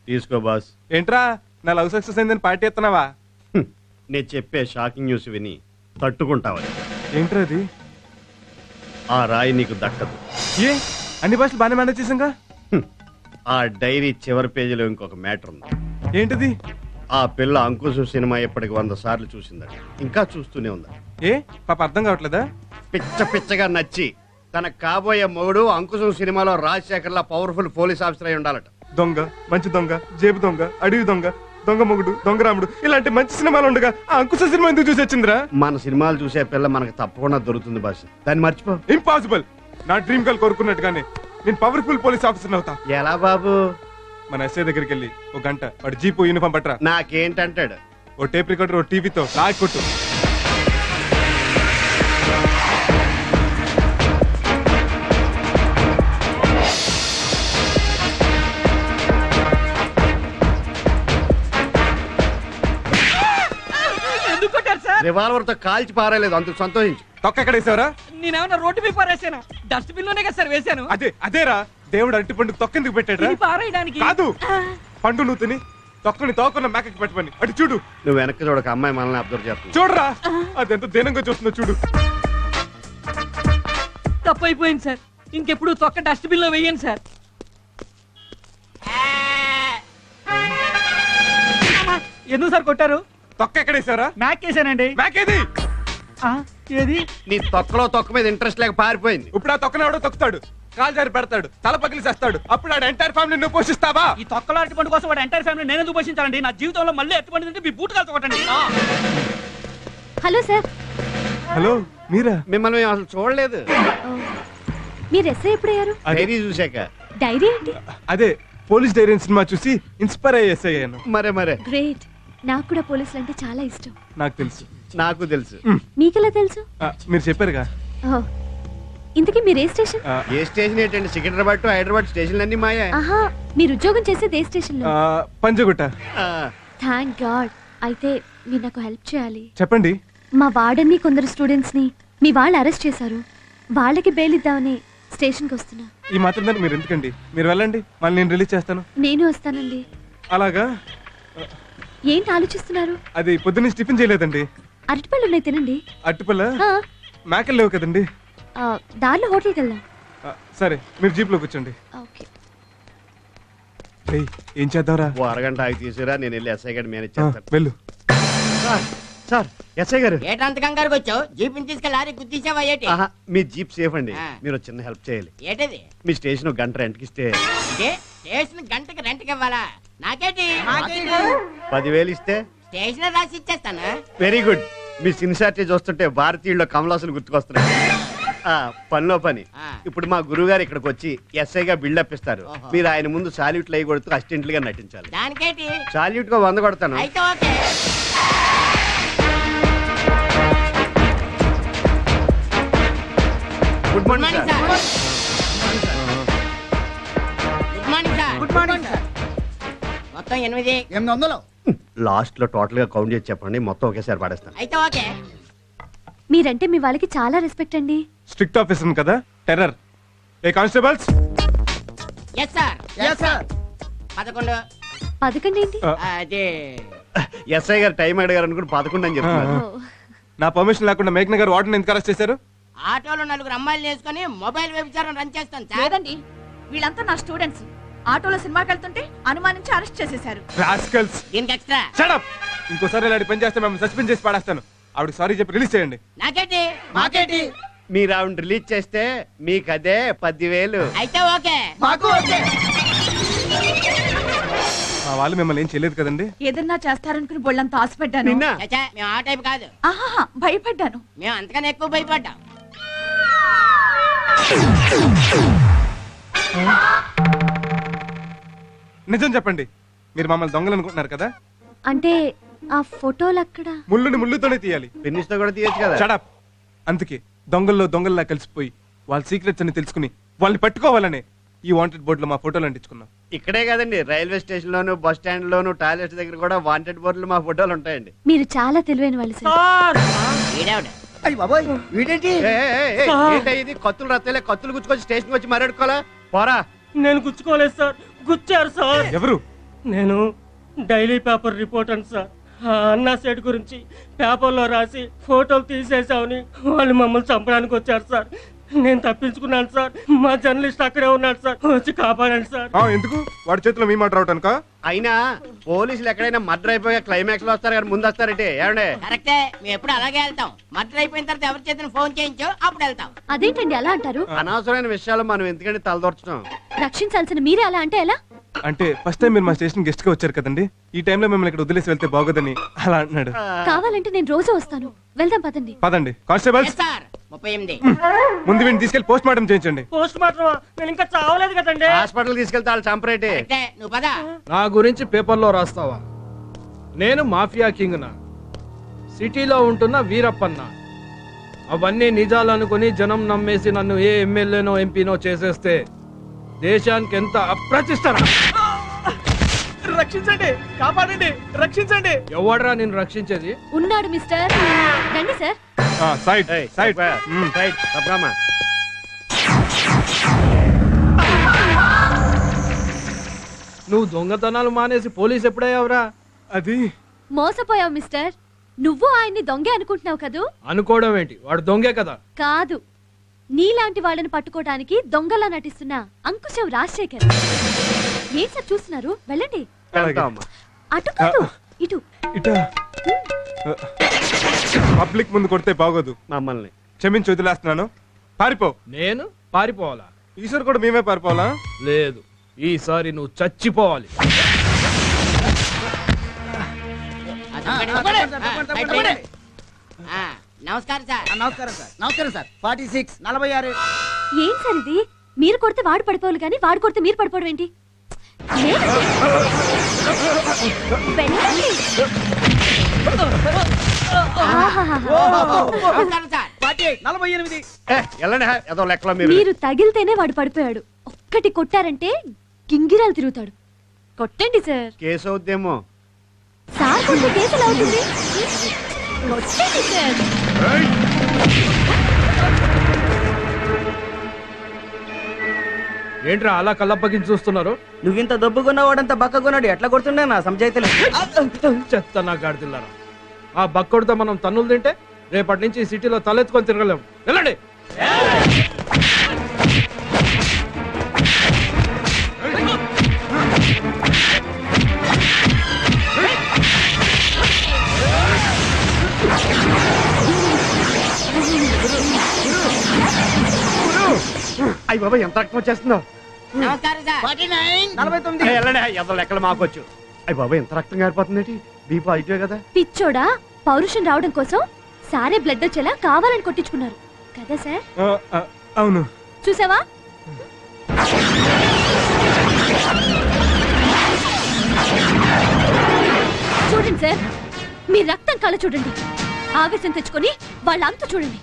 తీసుకో బాస్. ఏంట్రా నా లవ్ సక్సెస్ అయిందని పార్టీ ఎత్తనావా? నేను చెప్పే షాకింగ్ న్యూస్ విని తట్టుకుంటావని. ఏంట్రా అది? ఆ రాయి నీకు దక్కదు. ఏ అన్ని భాషలు బాగానే మేనేజ్ చేసాంగా. ఆ డైరీ చివరి పేజీలో ఇంకొక మ్యాటర్ ఉంది. ఏంటిది? ఆ పిల్ల అంకుశం సినిమా ఎప్పటికి 100 సార్లు చూసిందట, ఇంకా చూస్తూనే ఉందా. ఏ పాప అర్థం కావట్లేదా? పిచ్చ పిచ్చగా నచ్చి తన కాబోయే మొగుడు అంకుశం సినిమాలో రాజశేఖర్లా పవర్ఫుల్ పోలీస్ ఆఫీసర్ అయి ఉండాలట. దొంగ, మంచి దొంగ, జేబు దొంగ, అడవి దొంగ, దొంగ మొగుడు, దొంగ రాముడు ఇలాంటి మంచి సినిమాలు ఉండగా ఆ అంకుశ సినిమా ఎందుకు చూసి వచ్చిందిరా? మన సినిమాలు చూసే పిల్ల మనకు తప్పకుండా దొరుకుతుంది బాస్, దాన్ని మర్చిపో. ఇంపాసిబుల్. నా డ్రీమ్ గర్ల్ కోరుకున్నట్టుగానే నేను పవర్ఫుల్ పోలీస్ ఆఫీసర్ అవుతా. ఎలా బాబు? మన ఎస్ఐ దగ్గరికి వెళ్ళి ఒక గంట వాడు జీపు యూనిఫామ్ పట్టరా. నాకేంటంటాడు? ఓ టేప్ రికార్డర్, ఓ టీవీతో లాగ్ కొట్టు. రివాల్వర్ తో కాల్చి పారేలేదు, అందుకు సంతోషించు. తొక్క ఎక్కడ వేసావరా? నేనేమన్నా రోడ్డు మీద పారేసాను, డస్ట్బిన్ లోనే కదా సార్ వేసాను. అదేరా దేవుడు అరటి పండు తొక్కెందుకు పెట్టాడు? పారేయడానికి కాదు, పండు నువ్వు తిని తొక్కని తోకున్న మేకకి పెట్టమని. అటు చూడు. నువ్వు వెనక్కి చూడక, అమ్మాయి మనల్ని అబ్జర్వ్ చేస్తుంది. చూడరా అదెంత దీనంగా చూస్తుందో చూడు. తప్పు అయిపోయింది సార్, ఇంకెప్పుడు తొక్క డస్ట్బిన్ లో వేయండి సార్. ఎందుకు సార్ కొట్టారు? తొక్క ఎక్కడ వేసావరా? మ్యాక్ వేసానండి. మ్యాక్ ఏది? ఏది? నీ తొక్కలో తొక్క మీద ఇంట్రెస్ట్ లేక పారిపోయింది. ఇప్పుడు ఆ తొక్కన ఎవడో తొక్కుతాడు, కాలు జారి పెడతాడు, తల పగిలి చేస్తాడు. అప్పుడు ఆడ ఎంటైర్ ఫ్యామిలీ నువ్వు పోషిస్తావా? ఈ తొక్కలో అరటిపండు కోసం వాడు ఎంటైర్ ఫ్యామిలీ నేను ఎందుకు పోషించాలండి? నా జీవితంలో మళ్ళీ అరటిపండు తింటే మీ బూట్ కాల్చి కొట్టండి. Hello sir. హలో, మీరా? మిమ్మల్ని మేము అసలు చూడలేదు. మీరు ఎస్ఐ ఎప్పుడయ్యారు? డైరీ చూసాక. డైరీ ఏంటి? అదే పోలీస్ డైరీ సినిమా చూసి ఇన్స్పైర్ అయ్యేసాను. మరే గ్రేట్. నాకు కూడా పోలీసులు అంటే చాలా ఇష్టం. నాకు తెలుసు. నాకు తెలుసు. మీకెలా తెలుసు? మీరు చెప్పారుగా. ఇంతకీ మీరు ఏ స్టేషన్? ఏ స్టేషన్ ఏంటండి? సికింద్రాబాద్ టు హైదరాబాద్ స్టేషన్లు అన్ని మాయా. ఆహా, మీరు ఉద్యోగం చేసేది ఏ స్టేషన్ లో? పంజగుట్ట. Thank God. అయితే మీరు నాకు హెల్ప్ చేయాలి. చెప్పండి. మా వార్డెన్ని కొందరు స్టూడెంట్స్ ని మీ వాళ్ళు అరెస్ట్ చేశారు. వాళ్ళకి బెయిల్ ఇద్దామని స్టేషన్ కి వస్తున్నా. ఈ మాత్రం దాన్ని మీరు ఎందుకండి? మీరు వెళ్ళండి, మళ్ళీ నేను రిలీజ్ చేస్తాను. నేను వస్తానండి. అలాగా? ఏంటి ఆలోచిస్తున్నారు? అది పొద్దున్నే టిఫిన్ చేయలేదండి. అరటిపళ్ళు ఉన్నాయి, తినండి. అరటిపళ్ళ? మేకలు లేవు కదండి. దారిలో హోటల్కి వెళ్దాం. సరే, మీరు జీప్ లో కూర్చోండి. ఓకే. ఏం చేద్దాంరా? ఓ అరగంట ఆగి తీసుకురా, నేను వెళ్ళి ఎస్ఐ గారిని మేనేజ్ చేస్తాను. వెళ్ళు. సార్, ఎస్ఐ గారు. ఏటంత కంగారుకి వచ్చావు? జీప్ తీసుకెళ్ళి లారీ గుద్దించావా ఏంటి? మీ జీప్ సేఫ్ అండి, మీరు చిన్న హెల్ప్ చేయాలి. ఏంటది? మీ స్టేషన్ ఒక గంట రెంట్కి ఇస్తే. స్టేషన్ గంటకి రెంట్కి ఇవ్వాలా? నాకేంటి? 10,000 ఇస్తే స్టేషన్ రాసి ఇచ్చేస్తాను. Very good. మీ సిన్సియారిటీ చూస్తుంటే భారతీయుల్లో కమలాసులు గుర్తుకొస్తున్నాయి. పనిలో పని. ఇప్పుడు మా గురువు గారు ఇక్కడికి వచ్చి ఎస్ఐగా బిల్డప్ ఇస్తారు. మీరు ఆయన ముందు సాల్యూట్లు అయ్యి కొడుతూ అసిస్టెంట్ గా నటించాలి. దానికేంటి? సాల్యూట్ గా 100 కొడతాను. అయితే okay. Good morning sir. Good morning sir. Good morning sir. మొత్తం 800. లాస్ట్ లో టోటల్ గా కౌంట్ చేసి చెప్పండి, మొత్తం ఒకేసారి పడేస్తాను. అయితే ఓకే. మీరంటే మీ వాళ్ళకి చాలా రెస్పెక్ట్ అండి. స్ట్రిక్ట్ ఆఫీసర్ కదా, టెర్రర్. ఏ constables? Yes sir. Yes sir. 11. 11 ఏంటి? అదే ఎస్ఐ గారు టైం అడిగారు అనుకుని 11 అని చెప్తున్నారు. నా పర్మిషన్ లేకుండా మేఘ్న గారు వార్డెన్ ఎందుకు అరెస్ట్ చేశారు? ఆటోలో 4 అమ్మాయిలు వేసుకొని మొబైల్ వ్యభిచారం రన్ చేస్తాను సార్. లేదండి, వీళ్ళంతా నా స్టూడెంట్స్. ఆటోలో సినిమాకి వెళ్తుంటే అనుమానించి అరెస్ట్ చేసేశారు. రాస్కల్స్. దీనికి ఎక్స్ట్రా. Shut up. ఇంకోసారి ఇలాంటి పని చేస్తే మేము సస్పెండ్ చేసి పడేస్తాను. ఆవిడ సారీ చెప్పి రిలీజ్ చేయండి. నాకేంటి? మాకేంటి? మీరు ఆవిడ రిలీజ్ చేస్తే మీకు అదే 10,000. అయితే ఓకే. మాకు ఓకే. మా వాళ్ళు మిమ్మల్ని ఏం చేయలేదు కదండి? ఏదన్నా చేస్తారనుకుని బొళ్ళంతా ఆశపడ్డాను. నిన్న చచ్చా, మేము ఆ టైప్ కాదు. ఆహా, భయపడ్డాను. మేము అంతకన్నా ఎక్కువ భయపడ్డాం. నిజం చెప్పండి, మీరు మమ్మల్ని దొంగలు అనుకుంటున్నారు కదా? అంటే ఆ ఫోటోలు అక్కడ ముళ్ళుని ముళ్ళుతోనే తీయాలి, పెన్నిస్తో కూడా తీయచ్చు కదా. షట్ అందుకే దొంగల్లో దొంగల్లా కలిసిపోయి వాళ్ళ సీక్రెట్స్ అని తెలుసుకుని వాళ్ళని పట్టుకోవాలనే ఈ వాంటెడ్ బోర్డులో మా ఫోటోలు అంటించుకున్నాం. ఇక్కడే కదండి, రైల్వే స్టేషన్ లోను, బస్ స్టాండ్ లోను, టాయిలెట్స్ దగ్గర కూడా వాంటెడ్ బోర్డులు మా ఫోటోలు ఉంటాయండి. మీరు చాలా తెలివైన వాళ్ళు సార్. ఏంటి కత్తులు రత్తలే, కత్తులు గుచ్చుకొచ్చి స్టేషన్ వచ్చి మరాడుకోవాలా? పోరా. నేను గుచ్చుకోలేదు సార్, గుచ్చారు సార్. ఎవరు? నేను డైలీ పేపర్ రిపోర్టర్ సార్. ఆ అన్నా సెట్ గురించి పేపర్లో రాసి ఫోటోలు తీసేసామని వాళ్ళు మమ్మల్ని చంపడానికి వచ్చారు సార్. నేను తప్పించుకున్నాను సార్. మా జర్నలిస్ట్ అక్కడే ఉన్నాడు సార్, వచ్చి కాపాడండి సార్. ఎందుకు వాడి చేతిలో మీ మాట రావటానిక? అయినా పోలీసులు ఎక్కడైనా మర్డర్ అయిపోయా క్లైమాక్స్ లో వస్తారు కానీ ముందు వస్తారంటే ఏమండే? కరెక్టే, మేము ఎప్పుడు అలాగే వెళ్తాం. మర్డర్ అయిపోయిన తర్వాత ఎవరి చేతిని ఫోన్ చేయించో అప్పుడు వెళ్తాం. అదేంటండి అలా అంటారు? అనవసరమైన విషయాలు మనం ఎందుకంటే తలదొరచడం. రక్షించాల్సిన మీరే అలా అంటే ఎలా? అంటే ఫస్ట్ టైం మీరు మా స్టేషన్ గెస్ట్ గా వచ్చారు కదండి, ఈ టైంలో మిమ్మల్ని ఇక్కడ వదిలేసి వెళ్తే బాగోదని అలా అంటున్నాడు. కావాలంటే నేను రోజు వస్తాను, వెళ్దాం పదండి. పదండి కానిస్టేబుల్స్, ఎస్ సార్. 38. ముందు వీడిని తీసుకెళ్లి పోస్ట్ మార్టం చేయించండి. పోస్ట్ మార్టం నేను ఇంకా చావలేదు కదండి. హాస్పిటల్ తీసుకెళ్తే వాళ్ళు చంపరేటే. కరెక్టే, నువ్వు పద. నా గురించి పేపర్లో రాస్తావా? నేను మాఫియా కింగ్ నా, సిటీలో ఉంటున్న వీరప్పన్న. అవన్నీ నిజాలు అనుకుని జనం నమ్మేసి నన్ను ఏ ఎమ్మెల్యేనో ఎంపీనో చేసేస్తే దేశానికి ఎంత అప్రతిష్టరా. రక్షించండి, కాపాడండి, రక్షించండి. ఎవడరా నిన్ను రక్షించేది? ఉన్నాడు మిస్టర్. రండి సార్. Side side. సైడ్ తప్పమ్మా. నువ్వు దొంగతనాలు మానేసి పోలీస్ ఎప్పుడయ్యావురా? అది మోసపోయావు మిస్టర్. నువ్వు ఆయన్ని దొంగే అనుకుంటున్నావు కదూ? అనుకోవడం ఏంటి, వాడు దొంగే కదా. కాదు, నీలాంటి వాళ్ళని పట్టుకోవడానికి దొంగలా నటిస్తున్న అంకుశం రాజశేఖర్. ఏం సార్ చూస్తున్నారు? వెళ్ళండి. వెళ్తామమ్మా. అటు కాదు, ఇటు. ఇటా పబ్లిక్ ముందు కొడితే బాగోదు. మమ్మల్ని క్షమించి వదిలేస్తున్నాను. పారిపో. నేను పారిపోవాలా? ఈశ్వర్ కూడా మేమే పారిపోవాలా? లేదు, ఈసారి నువ్వు చచ్చిపోవాలి. నమస్కారం సార్. నమస్కారం సార్. నమస్కారం సార్. 46 46. ఏం సార్ ఇది? మీరు కొడితే వాడు పడిపోవాలి కానీ వాడు కొడితే మీరు పడిపోవడం ఏంటి? వెళ్ళండి. నమస్కారం సార్. 48 వెళ్ళండి ఏదో లెక్కలో మీరు. మీరు తగిలితేనే వాడు పడిపోయాడు. ఒక్కటి కొట్టారంటే గింగిరాలు తిరుగుతాడు. కొట్టండి సార్. కేసు అవుద్దేమో. సార్ కొట్టే కేసులు అవుతుంది. కొట్టండి సార్. ఏంట్రా అలా కళ్ళప్పగించి చూస్తున్నారు? నువ్వింత దొబ్బుకున్నవాడంత బక్కకున్నాడు, ఎట్లా కొడుతుండే నా సంజాయితలే. చెత్త నా గాడిదిల్లారా. ఆ బక్కొడితో మనం తన్నులు తింటే రేపటి నుంచి సిటీలో తలెత్తుకొని తిరగలేము. వెళ్ళండి. అయ్యి బాబా ఎంత రక్తం వచ్చేస్తుందో. నమస్కారం సార్. 49 వెళ్ళండి ఏదో లెక్కలు మాకొచ్చు. అయ్యి బాబా ఎంత రక్తం గారిపోతుంది. బీపీ అయిపోయే కదా. పిచ్చోడా, పౌరుషం రావడం కోసం సారే బ్లడ్ వచ్చేలా కావాలని కొట్టించుకున్నారు కదా సార్? అవును. చూసావా? చూడండి సార్, మీ రక్తం కళ చూడండి. ఆవేశం తెచ్చుకొని వాళ్ళ అంతు చూడండి.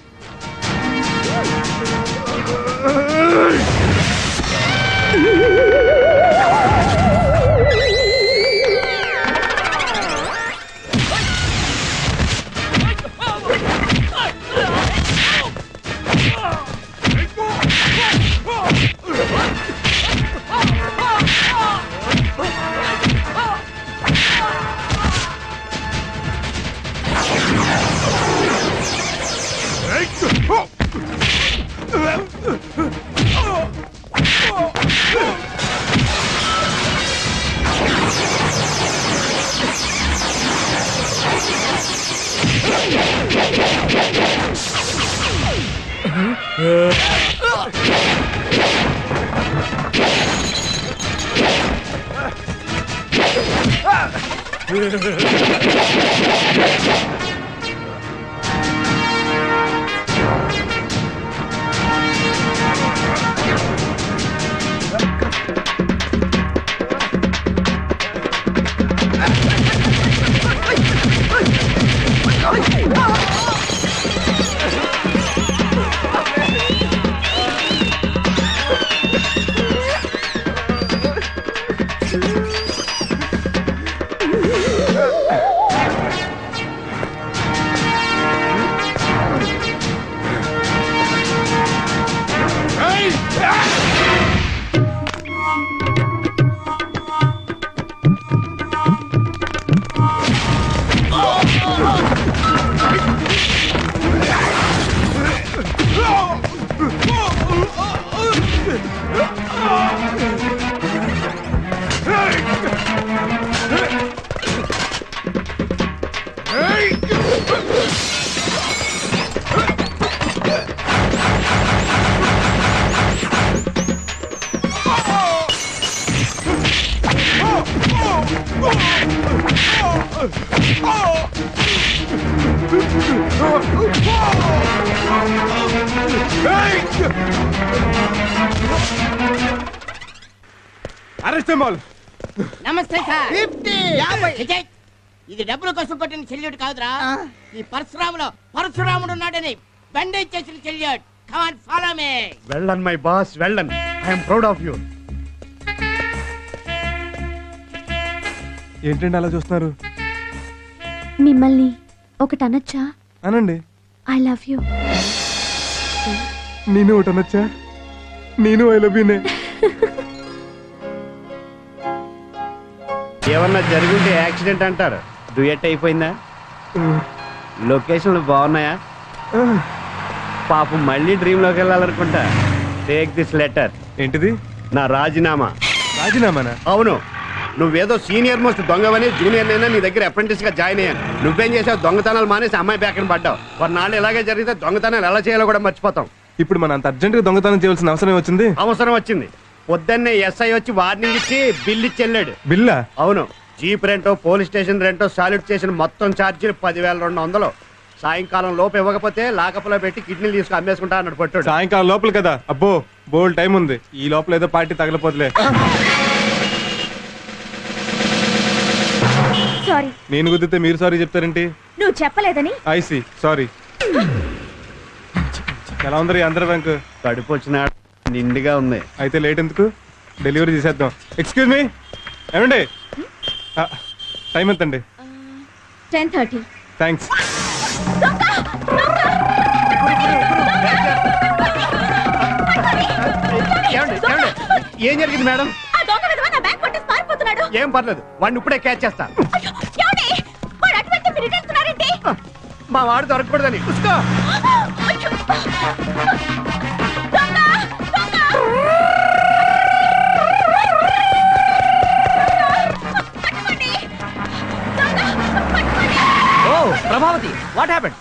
Arrest mall. నమస్తే సార్. విజయ్, ఇది డబ్బుల కోసం కొట్టిన చెల్లియుడు కాదురా. ఈ పరశురాముడు ఉన్నాడని బండేజ్ చేసిన చెల్లియుడు. Come on follow me. వెళ్ళన్ మై బాస్, వెళ్ళన్. I'm proud of you. ఏంటండి అలా చూస్తున్నారు? మిమ్మల్ని ఒకటి అనొచ్చా? అనండి. I love you. నేను ఒకటి అనొచ్చా? నేను ఐ లవ్ యూనే. ఏమన్నా జరుగుంటే యాక్సిడెంట్ అంటారు. డ్యూయట్ అయిపోయిందా? లొకేషన్లు బాగున్నాయా? పాపం మళ్ళీ డ్రీమ్ లోకి వెళ్ళాలనుకుంటా. Take this letter. ఏంటిది? నా రాజీనామా. రాజీనామానా? అవును. నువ్వేదో సీనియర్ మోస్ట్ దొంగవని జూనియర్ నైనా నీ దగ్గర అప్రెంటిస్ గా జాయిన్ అయ్యాను. నువ్వేం చేసావు? దొంగతనాలు మానేసి అమ్మాయి బ్యాక్ పడ్డావు. కొన్నాళ్ళు ఇలాగే జరిగితే దొంగతనాలు ఎలా చేయాలో కూడా మర్చిపోతాం. ఇప్పుడు మన అంత అర్జెంట్ గా దొంగతనం చేయాల్సిన అవసరం వచ్చింది. అవసరం వచ్చింది. పొద్దున్నే ఎస్ఐ వచ్చి వార్నింగ్ ఇచ్చి బిల్ ఇచ్చి వెళ్ళాడు. బిల్లా? అవును. జీప్ రెంటో, పోలీస్ స్టేషన్ రెంటో, సాల్యూట్ చేసిన మొత్తం ఛార్జీలు 10,200. సాయంకాలం లోపు ఇవ్వకపోతే లాకప్లో పెట్టి కిడ్నీలు తీసుకు అమ్మేసుకుంటా అన్నాడు పట్టు. సాయంకాలం లోపల కదా? అబ్బో, బోల్ టైం ఉంది. ఈ లోపల ఏదో పార్టీ తగలపోతులే. సారీ. నేను కుదిరితే మీరు సారీ చెప్తారేంటి? నువ్వు చెప్పలేదని. I see sorry. ఎలా ఉందరి ఆంధ్ర బ్యాంక్? కడుపు వచ్చిన నిండుగా ఉంది. అయితే లేట్ ఎందుకు? డెలివరీ చేసేద్దాం. ఎక్స్క్యూజ్ మీ, ఏమండి టైం ఎంతండి? 10:30. థ్యాంక్స్. ఏం జరిగింది మేడం? ఏం పర్లేదు, వాడిని ఇప్పుడే క్యాచ్ చేస్తా. మా వాడు దొరకకూడదని. చూసుకో. ఓ ప్రభావతి, వాట్ హ్యాపెండ్?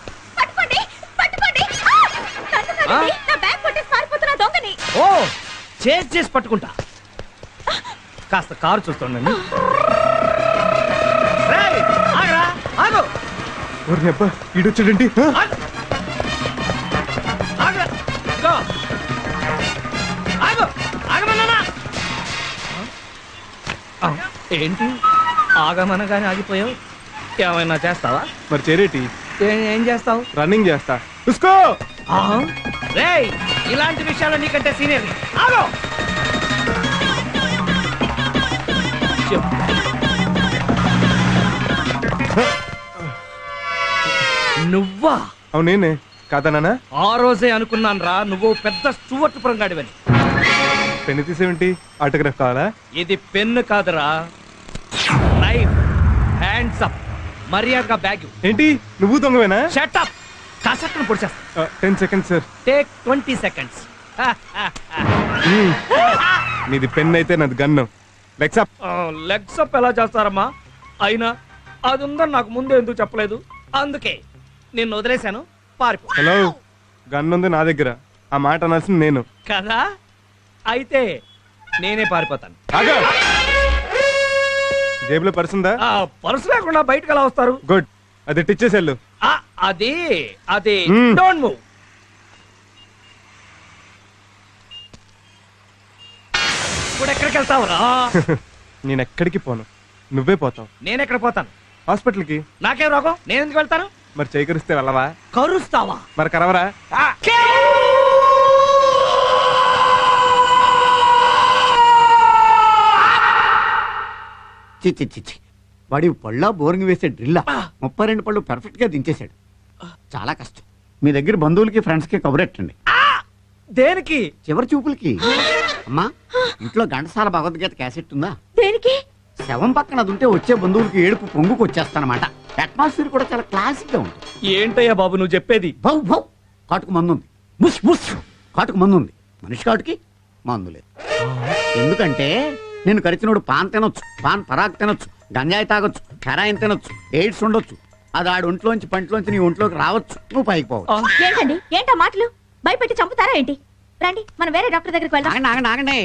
ఓ చేసి పట్టుకుంటా. కాస్త కారు చూస్తుండండి. రేయ్, ఆగరా, ఆగు. ఓరి అబ్బా, ఈడొచ్చాడేంటి? ఆగరా, ఇదిగో. ఆగు, ఆగమన్నానా? ఏంటి ఆగమనగానే ఆగిపోయావు? ఏమైనా చేస్తావా? మరి చేరేటి? ఏం చేస్తావు? రన్నింగ్ చేస్తా. చూసుకో. రేయ్, ఇలాంటి విషయాలు నీకంటే సీనియర్. ఆగో. నువ్వా? అవునేనే కాదా నాన్న? ఆ రోజే అనుకున్నాను రా, నువ్వు పెద్ద స్టూవర్ట్ పురంగాడివని. పెన్ను తీసేవేంటి? ఆటోగ్రాఫ్ కావాలా? ఇది పెన్ను కాదురా, నైఫ్. Hands up. మర్యాదగా బ్యాగ్. ఏంటి, నువ్వు దొంగవేనా? Shut up. కాసట్టును పొడిచేస్తా. 10 seconds సార్. Take 20 seconds. నీది పెన్ అయితే నాది gun. Legs up. Legs up ఎలా చేస్తారమ్మా? అయినా అది ఉందని నాకు ముందే ఎందుకు చెప్పలేదు? అందుకే నిన్ను వదిలేశాను, పారిపో. హలో, గన్ ఉంది నా దగ్గర. ఆ మాట అనాల్సింది నేను కదా. అయితే నేనే పారిపోతాను. ఆగా. జేబులో పర్స్ ఉందా? పర్సు లేకుండా బయటకు ఎలా వస్తారు? గుడ్, అది టిచ్చేసేళ్ళు. అది అది Hmm. Don't move. ఇప్పుడు ఎక్కడికి వెళ్తావురా? నేను ఎక్కడికి పోను, నువ్వే పోతావు. నేను ఎక్కడ పోతాను? హాస్పిటల్కి. నాకేం రోగం? నేను ఎందుకు వెళ్తాను? మరి చేకరిస్తే వెళ్ళవా? కరుస్తావా? మరి కరవరా? చిచ్చి వాడి పళ్ళ బోరింగ్ వేసే డ్రిల్లా 32 పళ్ళు పర్ఫెక్ట్ గా దించేశాడు. చాలా కష్టం. మీ దగ్గర బంధువులకి ఫ్రెండ్స్ కి కబురెట్టండి. దేనికి? చివరి చూపులకి. అమ్మా, ఇంట్లో ఘంటసాల భగవద్గీత క్యాసెట్ ఉందా? దేనికి? శవం పక్కన అది ఉంటే వచ్చే బంధువులకి ఏడుపు పొంగుకు వచ్చేస్తానమాట. అట్మాస్ఫియర్ కూడా చాలా క్లాసిక్ గా ఉంటుంది. ఏంటయ్యా బాబు నువ్వు చెప్పేది? భౌ భౌ కాటుకు మందు ఉంది. బుష్ బుష్ కాటుకు మందు ఉంది. మనిషి కాటుకి మందు లేదు. ఎందుకంటే నేను కరిచినోడు పాన్ తినొచ్చు, పాన్ పరాగ్ తినొచ్చు, గంజాయి తాగొచ్చు, హెరాయిన్ తినొచ్చు, ఎయిడ్స్ ఉండొచ్చు. అది ఆడు ఒంట్లోంచి పంటలోంచి నీ ఒంట్లోకి రావచ్చు, నువ్వు పైకి పోవచ్చు. ఏంటండి, ఏంటా మాటలు? భయపెట్టి చంపుతారా ఏంటి? రండి, మనం వేరే డాక్టర్ దగ్గరికి వెళ్దాం. ఆగండి ఆగండి ఆగండి.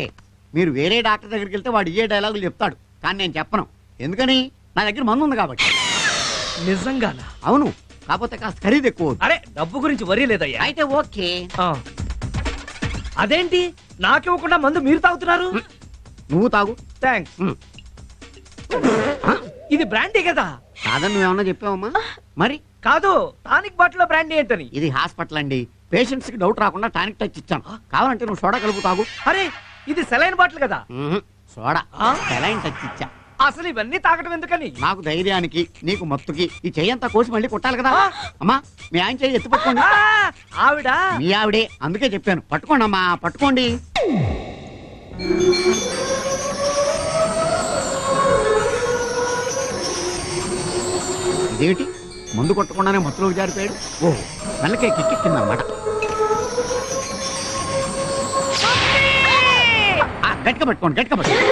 మీరు వేరే డాక్టర్ దగ్గరికి వెళ్తే వాడు ఏ డైలాగులు చెప్తాడు, కానీ నేను చెప్పను. ఎందుకని? నా దగ్గర మందు ఉంది కాబట్టి. నిజంగానా? అవును, కాకపోతే కాస్త ఖరీదు ఎక్కువ. అరే డబ్బు గురించి వరీ లేదయ్యా. అయితే ఓకే. అదేంటి నాకివ్వకుండా మందు మీరు తాగుతున్నారు? నువ్వు తాగు. థ్యాంక్స్. ఇది బ్రాండీ కదా? కాదని నువ్వేమన్నా చెప్పావమ్మా? మరి కాదు, టానిక్ బాటిల్ లో బ్రాండీ ఏంటని. ఇది హాస్పిటల్ అండి, పేషెంట్స్ కి డౌట్ రాకుండా టానిక్ టచ్ ఇచ్చాను. కావాలంటే నువ్వు సోడా కలుపు తాగు. అరే ఇది సెలైన్ బాటిల్ కదా? సోడా సెలైన్ టచ్ ఇచ్చా. అసలు ఇవన్నీ తాగటం ఎందుకని? నాకు ధైర్యానికి నీకు మత్తుకి ఈ చెయ్యంతా కోసి మళ్ళీ కొట్టాలి కదా. అమ్మా మీ ఆయన చెయ్యి ఎత్తి పట్టుకోండి. ఆవిడ మీ ఆవిడే, అందుకే చెప్పాను పట్టుకోండి అమ్మా, పట్టుకోండి. ఇదేమిటి మందు కొట్టకుండానే మత్తులోకి జారిపోయాడు? ఓహో, మెల్లకే కిక్కెక్కిందన్నమాట. గట్టిగా పట్టుకోండి, గట్టిగా పట్టుకోండి.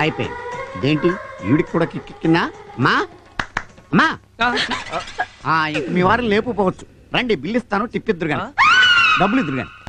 అయిపోయింది. ఇదేంటి ఈవిడికి కూడా కిక్కెక్కిందా? అమ్మా అమ్మా, ఇంక మీ వారిని లేపుకోవచ్చు. రండి, బిల్లు ఇస్తాను, టిప్ ఇద్దరు కానీ, డబ్బులు ఇద్దరు కానీ.